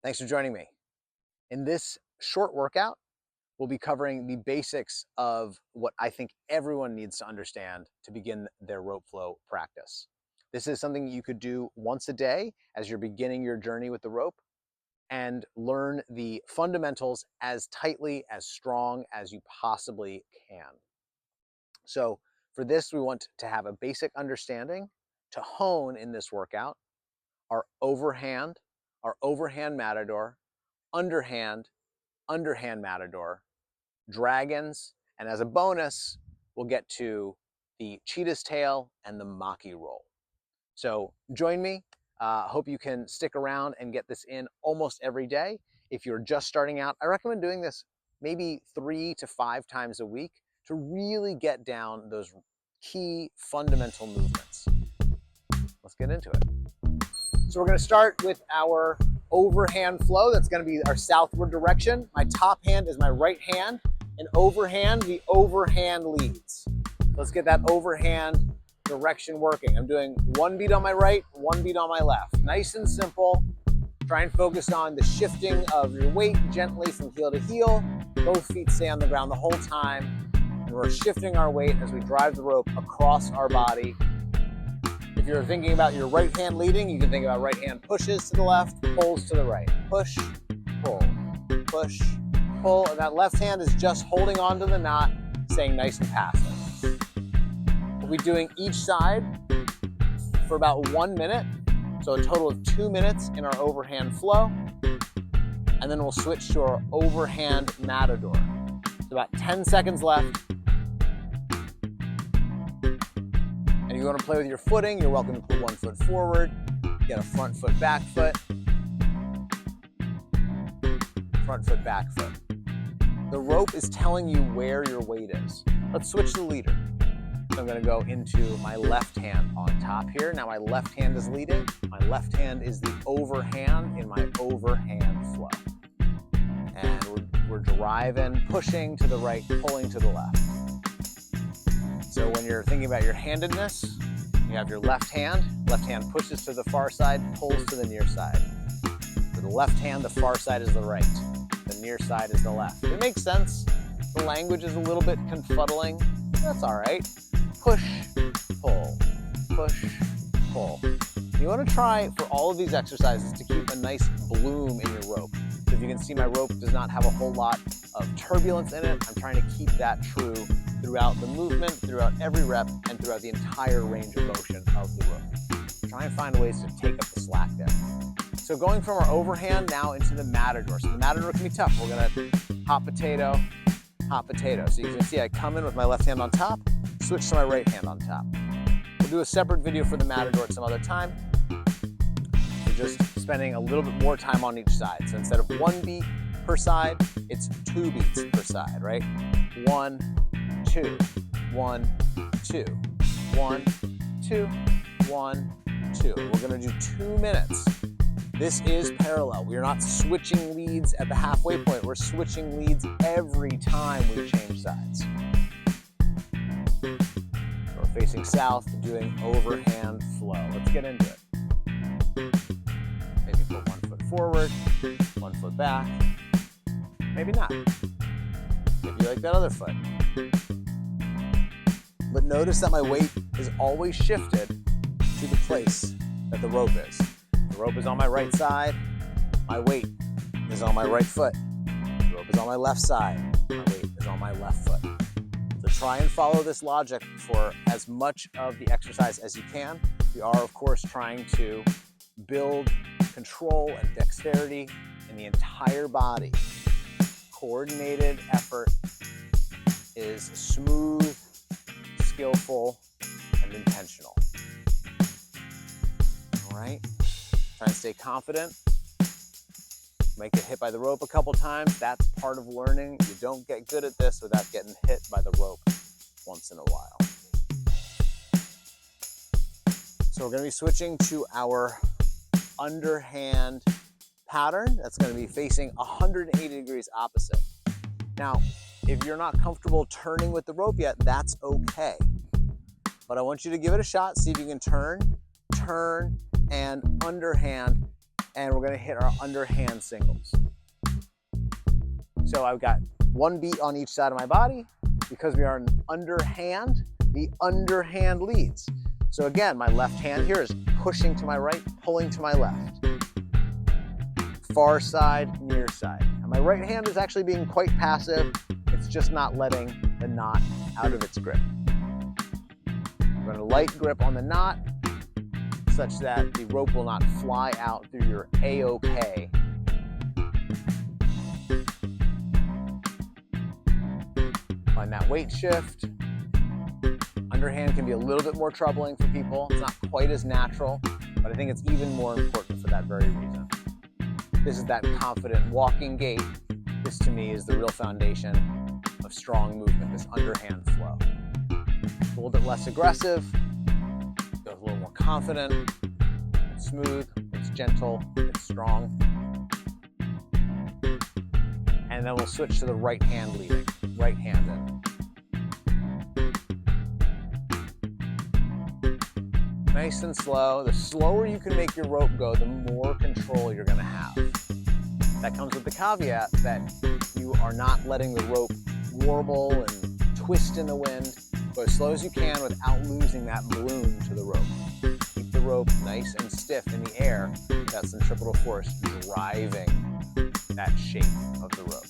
Thanks for joining me. In this short workout, we'll be covering the basics of what I think everyone needs to understand to begin their rope flow practice. This is something you could do once a day as you're beginning your journey with the rope and learn the fundamentals as tightly, as strong as you possibly can. So for this, we want to have a basic understanding to hone in this workout our overhand matador, underhand matador, dragons, and as a bonus, we'll get to the cheetah's tail and the Maki roll. So join me. Hope you can stick around and get this in almost every day. If you're just starting out, I recommend doing this maybe 3 to 5 times a week to really get down those key fundamental movements. Let's get into it. So we're going to start with our overhand flow. That's going to be our southward direction. My top hand is my right hand, and overhand, the overhand leads. Let's get that overhand direction working. I'm doing 1 beat on my right, 1 beat on my left. Nice and simple. Try and focus on the shifting of your weight gently from heel to heel. Both feet stay on the ground the whole time. And we're shifting our weight as we drive the rope across our body. If you're thinking about your right hand leading, you can think about right hand pushes to the left, pulls to the right. Push, pull, push, pull. And that left hand is just holding on to the knot, staying nice and passive. We'll be doing each side for about 1 minute. So a total of 2 minutes in our overhand flow. And then we'll switch to our overhand matador. So about 10 seconds left. And if you want to play with your footing, you're welcome to put 1 foot forward, get a front foot, back foot, front foot, back foot. The rope is telling you where your weight is. Let's switch the leader. So I'm going to go into my left hand on top here. Now my left hand is leading. My left hand is the overhand in my overhand flow. And we're driving, pushing to the right, pulling to the left. So when you're thinking about your handedness, you have your left hand pushes to the far side, pulls to the near side. For the left hand, the far side is the right. The near side is the left. It makes sense. The language is a little bit confuddling. That's all right. Push, pull, push, pull. You want to try for all of these exercises to keep a nice bloom in your rope. So if you can see, my rope does not have a whole lot of turbulence in it. I'm trying to keep that true throughout the movement, throughout every rep, and throughout the entire range of motion of the rope. Try and find ways to take up the slack there. So going from our overhand now into the matador. So the matador can be tough. We're gonna hot potato, hot potato. So you can see I come in with my left hand on top, switch to my right hand on top. We'll do a separate video for the matador at some other time. We're just spending a little bit more time on each side. So instead of 1 beat per side, it's 2 beats per side, right? 1, 2, 1, 2, 1, 2, 1, 2. We're going to do 2 minutes. This is parallel. We are not switching leads at the halfway point. We're switching leads every time we change sides. So we're facing south, doing overhand flow. Let's get into it. Maybe put 1 foot forward, 1 foot back. Maybe not. Maybe you like that other foot. But notice that my weight is always shifted to the place that the rope is. The rope is on my right side. My weight is on my right foot. The rope is on my left side. My weight is on my left foot. So try and follow this logic for as much of the exercise as you can. We are, of course, trying to build control and dexterity in the entire body. Coordinated effort is smooth, skillful, and intentional. All right? Try and stay confident. Might get hit by the rope a couple times. That's part of learning. You don't get good at this without getting hit by the rope once in a while. So we're going to be switching to our underhand pattern. That's going to be facing 180 degrees opposite. Now, if you're not comfortable turning with the rope yet, that's okay. But I want you to give it a shot. See if you can turn, and underhand and we're gonna hit our underhand singles. So I've got one beat on each side of my body. Because we are an underhand, the underhand leads. So again, my left hand here is pushing to my right, pulling to my left. Far side, near side. And my right hand is actually being quite passive. It's just not letting the knot out of its grip. We're going to light grip on the knot such that the rope will not fly out through your A-OK. Find that weight shift. Underhand can be a little bit more troubling for people. It's not quite as natural, but I think it's even more important for that very reason. This is that confident walking gait. This to me is the real foundation of strong movement, this underhand flow. It's a little bit less aggressive, goes a little more confident, it's smooth, it's gentle, it's strong. And then we'll switch to the right hand leading, right hand in. Nice and slow. The slower you can make your rope go, the more control you're gonna have. That comes with the caveat that you are not letting the rope warble and twist in the wind. Go as slow as you can without losing that balloon to the rope. Keep the rope nice and stiff in the air with that centripetal force driving that shape of the rope.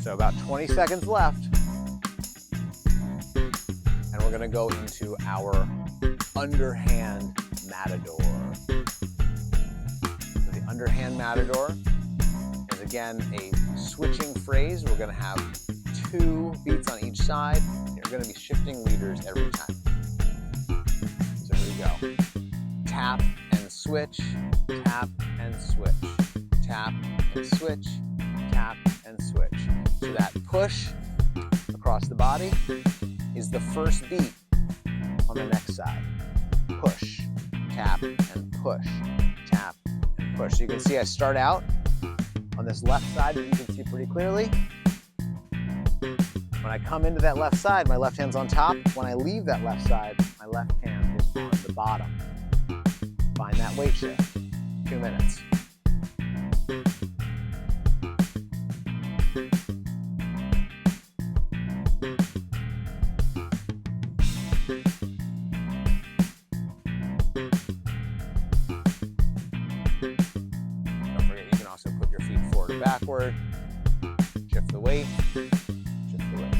So about 20 seconds left. And we're gonna go into our underhand matador. So the underhand matador is again a switching phrase. We're gonna have 2 beats on each side. You're gonna be shifting leaders every time. So here we go. Tap and switch, tap and switch, tap and switch, tap and switch. So that push across the body is the first beat on the next side. Push, tap, and push, tap, and push. So you can see I start out on this left side that you can see pretty clearly. When I come into that left side, my left hand's on top. When I leave that left side, my left hand is on the bottom. Find that weight shift. 2 minutes. Backward, shift the weight, shift the weight.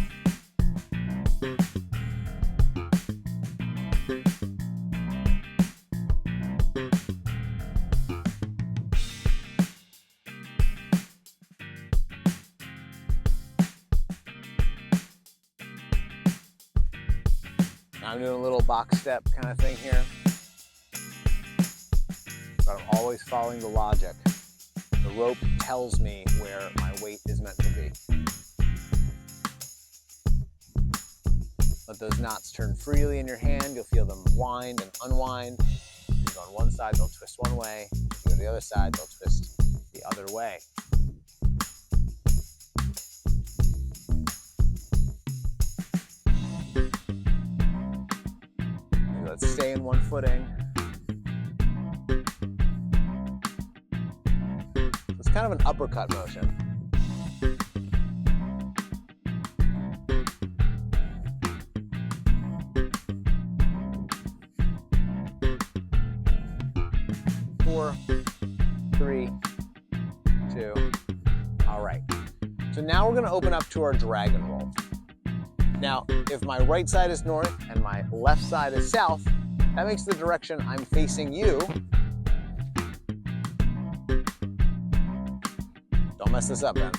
Now I'm doing a little box step kind of thing here, but I'm always following the logic. The rope tells me where my weight is meant to be. Let those knots turn freely in your hand. You'll feel them wind and unwind. If you go on one side, they'll twist one way. If you go to the other side, they'll twist the other way. Let's stay in one footing. Kind of an uppercut motion. Four, 3, 2. All right. So now we're going to open up to our dragon roll. Now, if my right side is north and my left side is south, that makes the direction I'm facing you. Don't mess this up, Ben.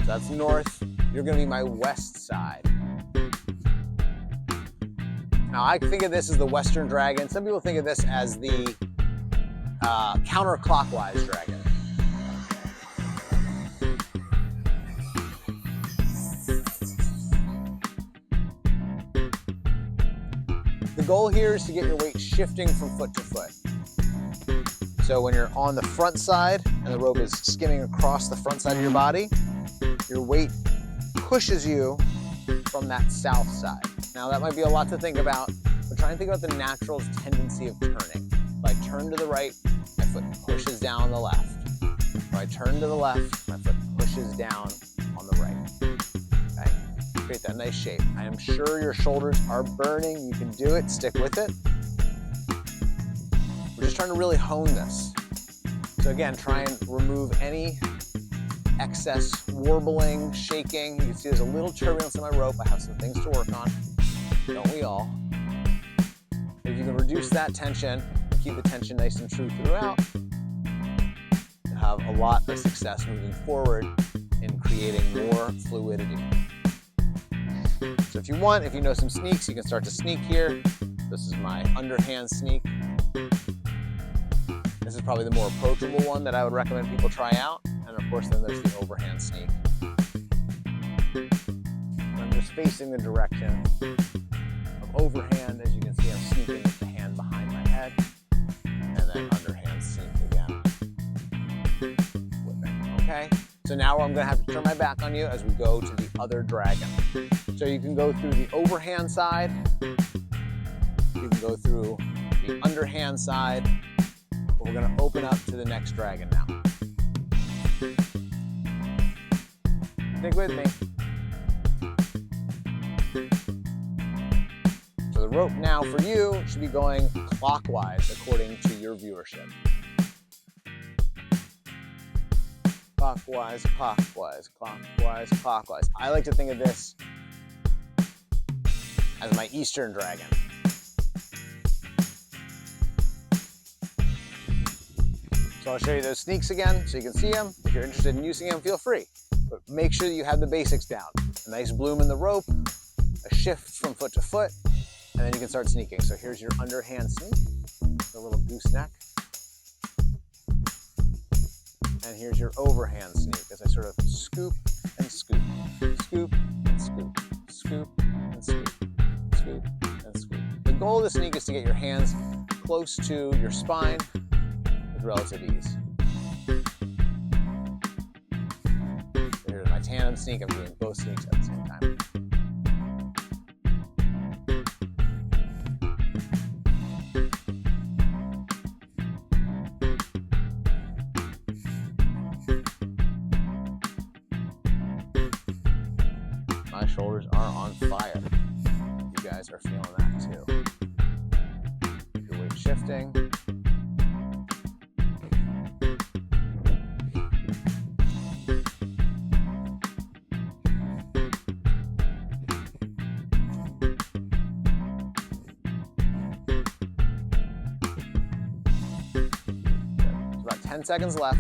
So that's north. You're going to be my west side. Now, I think of this as the Western dragon. Some people think of this as the counterclockwise dragon. The goal here is to get your weight shifting from foot to foot. So when you're on the front side and the rope is skimming across the front side of your body, your weight pushes you from that south side. Now that might be a lot to think about, but try and think about the natural tendency tendency of turning. If I turn to the right, my foot pushes down on the left. If I turn to the left, my foot pushes down on the right. Okay? Create that nice shape. I am sure your shoulders are burning. You can do it. Stick with it. We're just trying to really hone this. So again, try and remove any excess warbling, shaking. You can see there's a little turbulence in my rope. I have some things to work on. Don't we all? If you can reduce that tension and keep the tension nice and true throughout, you'll have a lot of success moving forward in creating more fluidity. So if you want, if you know some sneaks, you can start to sneak here. This is my underhand sneak. This is probably the more approachable one that I would recommend people try out. And of course, then there's the overhand sneak. And I'm just facing the direction of overhand. As you can see, I'm sneaking with the hand behind my head. And then underhand sneak again. Okay? So now I'm going to have to turn my back on you as we go to the other dragon. So you can go through the overhand side. You can go through the underhand side. But we're going to open up to the next dragon now. Stick with me. So the rope now for you should be going clockwise according to your viewership. Clockwise, clockwise, clockwise, clockwise. I like to think of this as my Eastern dragon. So I'll show you those sneaks again so you can see them. If you're interested in using them, feel free. But make sure that you have the basics down. A nice bloom in the rope, a shift from foot to foot, and then you can start sneaking. So here's your underhand sneak, a little gooseneck. And here's your overhand sneak as I sort of scoop and scoop, scoop and scoop, scoop and scoop, scoop and scoop. The goal of the sneak is to get your hands close to your spine with relative ease. So here's my tandem sneak. I'm doing both sneaks at the same time. My shoulders are on fire. You guys are feeling that too. Your weight shifting. Good. About 10 seconds left.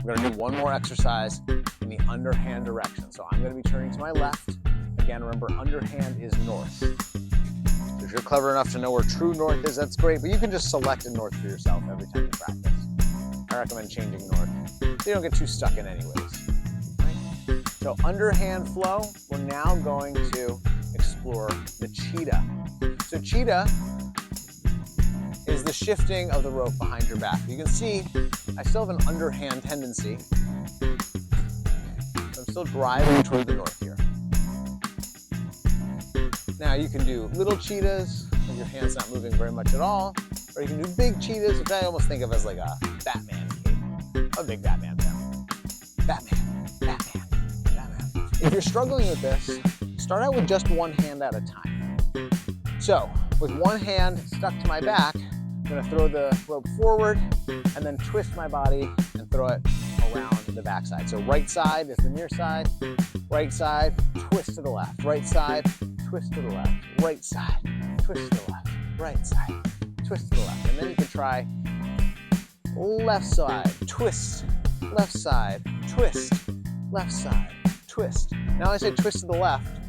We're going to do one more exercise in the underhand direction. So I'm going to be turning to my left. Again, remember, underhand is north. So if you're clever enough to know where true north is, that's great, but you can just select a north for yourself every time you practice. I recommend changing north so you don't get too stuck in any ways. Right? So underhand flow, we're now going to explore the cheetah. So cheetah is the shifting of the rope behind your back. You can see I still have an underhand tendency. So I'm still driving toward the north here. Now you can do little cheetahs with your hands not moving very much at all, or you can do big cheetahs, which I almost think of as like a Batman cape. A big Batman fan. Batman, Batman, Batman. If you're struggling with this, start out with just one hand at a time. So with one hand stuck to my back, I'm going to throw the rope forward and then twist my body and throw it around the backside. So right side is the near side, right side, twist to the left, right side, twist to the left, right side, twist to the left, right side, twist to the left. And then you can try left side, twist, left side, twist, left side, twist. Now I say twist to the left.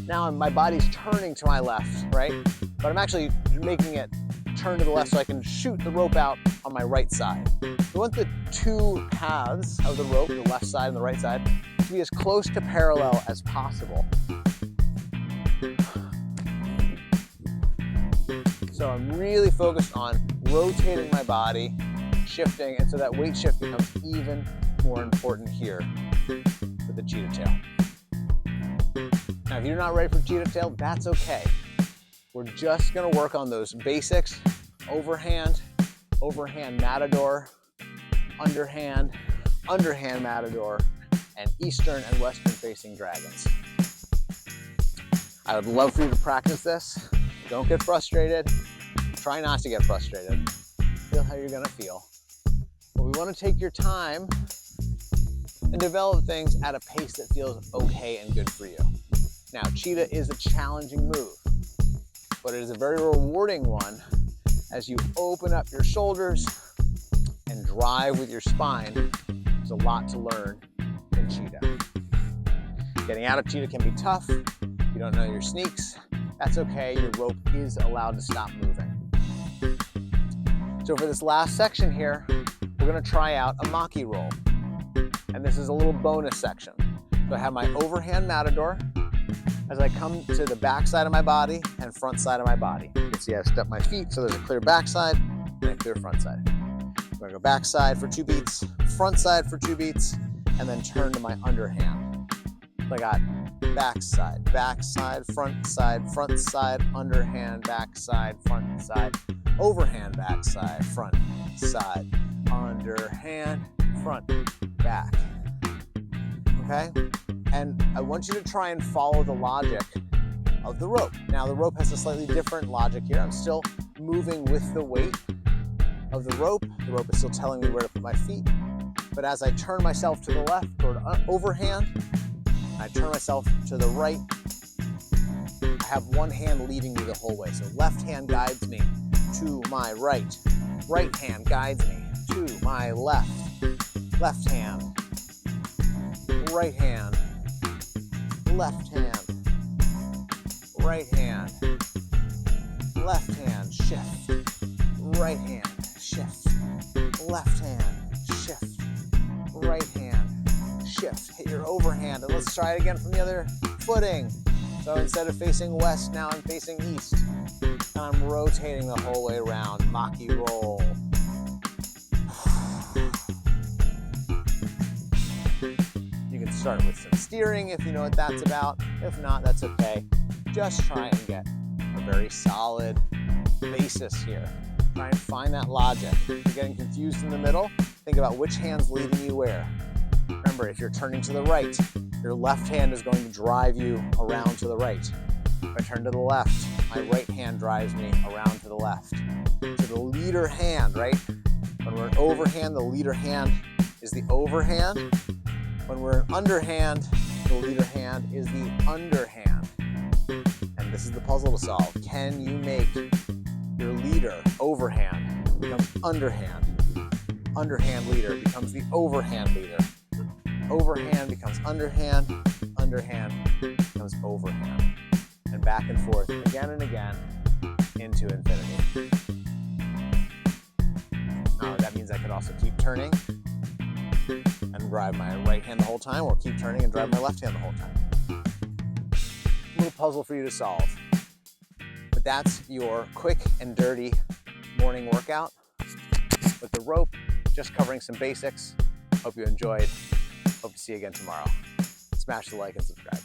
Now my body's turning to my left, right? But I'm actually making it turn to the left so I can shoot the rope out on my right side. We want the two halves of the rope, the left side and the right side, to be as close to parallel as possible. So I'm really focused on rotating my body, shifting, and so that weight shift becomes even more important here with the cheetah tail. Now, if you're not ready for cheetah tail, that's okay. We're just gonna work on those basics: overhand, overhand matador, underhand, underhand matador, and eastern and western facing dragons. I would love for you to practice this. Don't get frustrated. Try not to get frustrated. Feel how you're gonna feel. But we wanna take your time and develop things at a pace that feels okay and good for you. Now, cheetah is a challenging move, but it is a very rewarding one as you open up your shoulders and drive with your spine. There's a lot to learn in cheetah. Getting out of cheetah can be tough. If you don't know your sneaks, that's okay. Your rope is allowed to stop moving. So for this last section here, we're gonna try out a Maki Roll. And this is a little bonus section. So I have my overhand matador as I come to the back side of my body and front side of my body. You can see I've stepped my feet, so there's a clear back side and a clear front side. I'm gonna go back side for 2 beats, front side for 2 beats, and then turn to my underhand. So I got back side, front side, underhand, back side, front side, overhand, back side, front side, underhand, front, back. Okay? And I want you to try and follow the logic of the rope. Now the rope has a slightly different logic here. I'm still moving with the weight of the rope. The rope is still telling me where to put my feet. But as I turn myself to the left toward overhand, I turn myself to the right, I have one hand leading me the whole way. So left hand guides me to my right. Right hand guides me to my left. Left hand. Right hand. Left hand. Right hand. Left hand. Shift. Right hand. Shift. Left hand. Shift. Right hand. Shift. Hit your overhand. And let's try it again from the other footing. So instead of facing west, now I'm facing east. And I'm rotating the whole way around. Maki Roll. You can start with some steering if you know what that's about. If not, that's okay. Just try and get a very solid basis here. Try and find that logic. If you're getting confused in the middle, think about which hand's leading you where. Remember, if you're turning to the right, your left hand is going to drive you around to the right. If I turn to the left, my right hand drives me around to the left. So the leader hand, right? When we're in overhand, the leader hand is the overhand. When we're in underhand, the leader hand is the underhand. And this is the puzzle to solve. Can you make your leader, overhand, becomes underhand? Underhand leader becomes the overhand leader. Overhand becomes underhand. Underhand becomes overhand. And back and forth again and again into infinity. That means I could also keep turning and drive my right hand the whole time, or keep turning and drive my left hand the whole time. A little puzzle for you to solve. But that's your quick and dirty morning workout with the rope, just covering some basics. Hope you enjoyed. Hope to see you again tomorrow. Smash the like and subscribe.